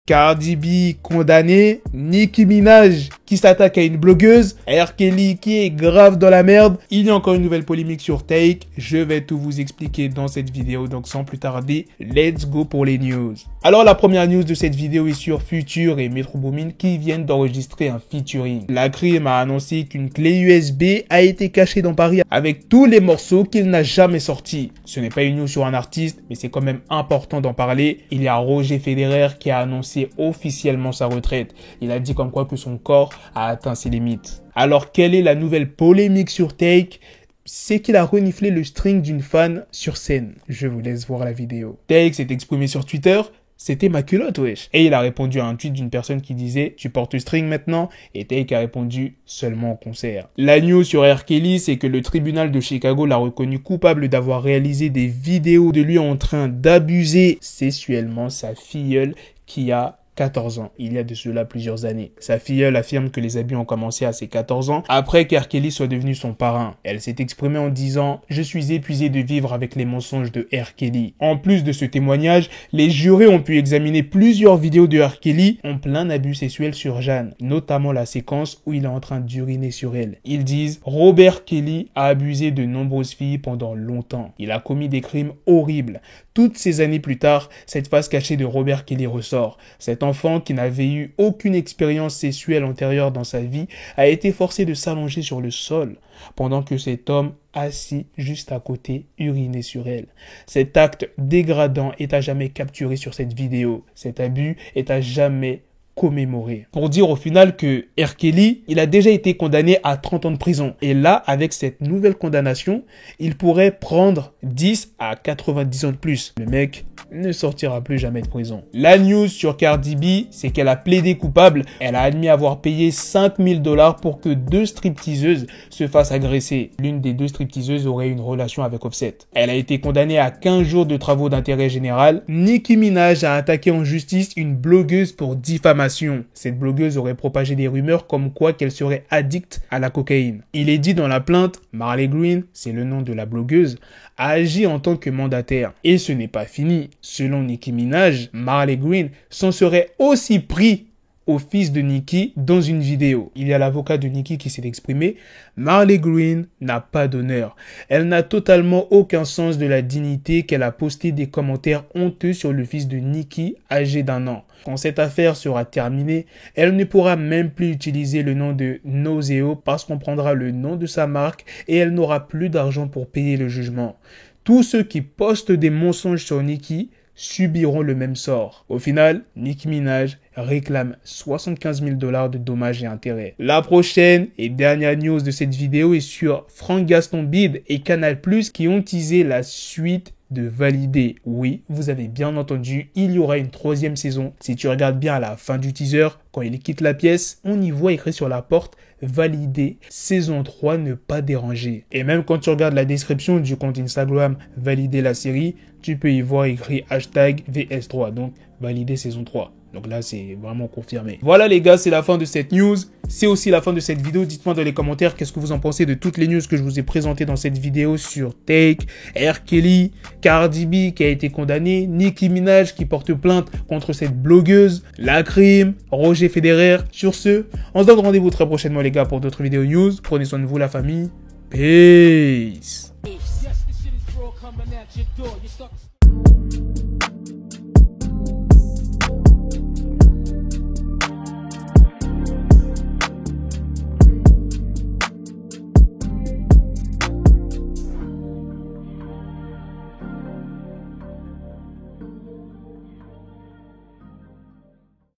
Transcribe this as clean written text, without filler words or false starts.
Cardi B condamné, Nicki Minaj qui s'attaque à une blogueuse, R. Kelly qui est grave dans la merde. Il y a encore une nouvelle polémique sur Take. Je vais tout vous expliquer dans cette vidéo, donc sans plus tarder, let's go pour les news. Alors la première news de cette vidéo est sur Future et Metro Boomin qui viennent d'enregistrer un featuring. La Crime a annoncé qu'une clé USB a été cachée dans Paris avec tous les morceaux qu'il n'a jamais sortis. Ce n'est pas une news sur un artiste, mais c'est quand même important d'en parler. Il y a Roger Federer qui a annoncé officiellement sa retraite. Il a dit comme quoi que son corps a atteint ses limites. Alors quelle est la nouvelle polémique sur Take? C'est qu'il a reniflé le string d'une fan sur scène. Je vous laisse voir la vidéo. Take s'est exprimé sur Twitter. C'était ma culotte, wesh. Et il a répondu à un tweet d'une personne qui disait « Tu portes string maintenant ?» Et Take a répondu « Seulement au concert ». La news sur R. Kelly, c'est que le tribunal de Chicago l'a reconnu coupable d'avoir réalisé des vidéos de lui en train d'abuser sexuellement sa filleule qui a 14 ans, il y a de cela plusieurs années. Sa filleule affirme que les abus ont commencé à ses 14 ans, après qu'R. Kelly soit devenu son parrain. Elle s'est exprimée en disant « Je suis épuisée de vivre avec les mensonges de R. Kelly ». En plus de ce témoignage, les jurés ont pu examiner plusieurs vidéos de R. Kelly en plein abus sexuel sur Jeanne, notamment la séquence où il est en train d'uriner sur elle. Ils disent « Robert Kelly a abusé de nombreuses filles pendant longtemps. Il a commis des crimes horribles. » Toutes ces années plus tard, cette face cachée de Robert Kelly ressort. Cet enfant qui n'avait eu aucune expérience sexuelle antérieure dans sa vie a été forcé de s'allonger sur le sol pendant que cet homme assis juste à côté urinait sur elle. Cet acte dégradant est à jamais capturé sur cette vidéo. Cet abus est à jamais commémoré. Pour dire au final que R. Kelly, il a déjà été condamné à 30 ans de prison. Et là, avec cette nouvelle condamnation, il pourrait prendre 10 à 90 ans de plus. Le mec ne sortira plus jamais de prison. La news sur Cardi B, c'est qu'elle a plaidé coupable. Elle a admis avoir payé 5 000 $ pour que 2 stripteaseuses se fassent agresser. L'une des 2 stripteaseuses aurait une relation avec Offset. Elle a été condamnée à 15 jours de travaux d'intérêt général. Nicki Minaj a attaqué en justice une blogueuse pour diffamation. Cette blogueuse aurait propagé des rumeurs comme quoi qu'elle serait addicte à la cocaïne. Il est dit dans la plainte, Marley Green, c'est le nom de la blogueuse, a agi en tant que mandataire. Et ce n'est pas fini. Selon Nicki Minaj, Marley Green s'en serait aussi pris au fils de Nicki dans une vidéo. Il y a l'avocat de Nicki qui s'est exprimé. Marley Green n'a pas d'honneur. Elle n'a totalement aucun sens de la dignité qu'elle a posté des commentaires honteux sur le fils de Nicki âgé d'1 an. Quand cette affaire sera terminée, elle ne pourra même plus utiliser le nom de Noseo parce qu'on prendra le nom de sa marque et elle n'aura plus d'argent pour payer le jugement. Tous ceux qui postent des mensonges sur Nicki subiront le même sort. Au final, Nicki Minaj réclame 75 000 $ de dommages et intérêts. La prochaine et dernière news de cette vidéo est sur Frank Gaston Bide et Canal+ qui ont teasé la suite de Validé. Oui, vous avez bien entendu, il y aura une 3e saison. Si tu regardes bien à la fin du teaser, quand il quitte la pièce, on y voit écrit sur la porte Validé, saison 3, ne pas déranger. Et même quand tu regardes la description du compte Instagram Validé la série, tu peux y voir écrit #VS3, donc Validé saison 3. Donc là, c'est vraiment confirmé. Voilà les gars, c'est la fin de cette news. C'est aussi la fin de cette vidéo. Dites-moi dans les commentaires qu'est-ce que vous en pensez de toutes les news que je vous ai présentées dans cette vidéo sur Take, R. Kelly, Cardi B qui a été condamné, Nicki Minaj qui porte plainte contre cette blogueuse, La Crime, Roger Federer. Sur ce, on se donne rendez-vous très prochainement les gars pour d'autres vidéos news. Prenez soin de vous la famille. Peace.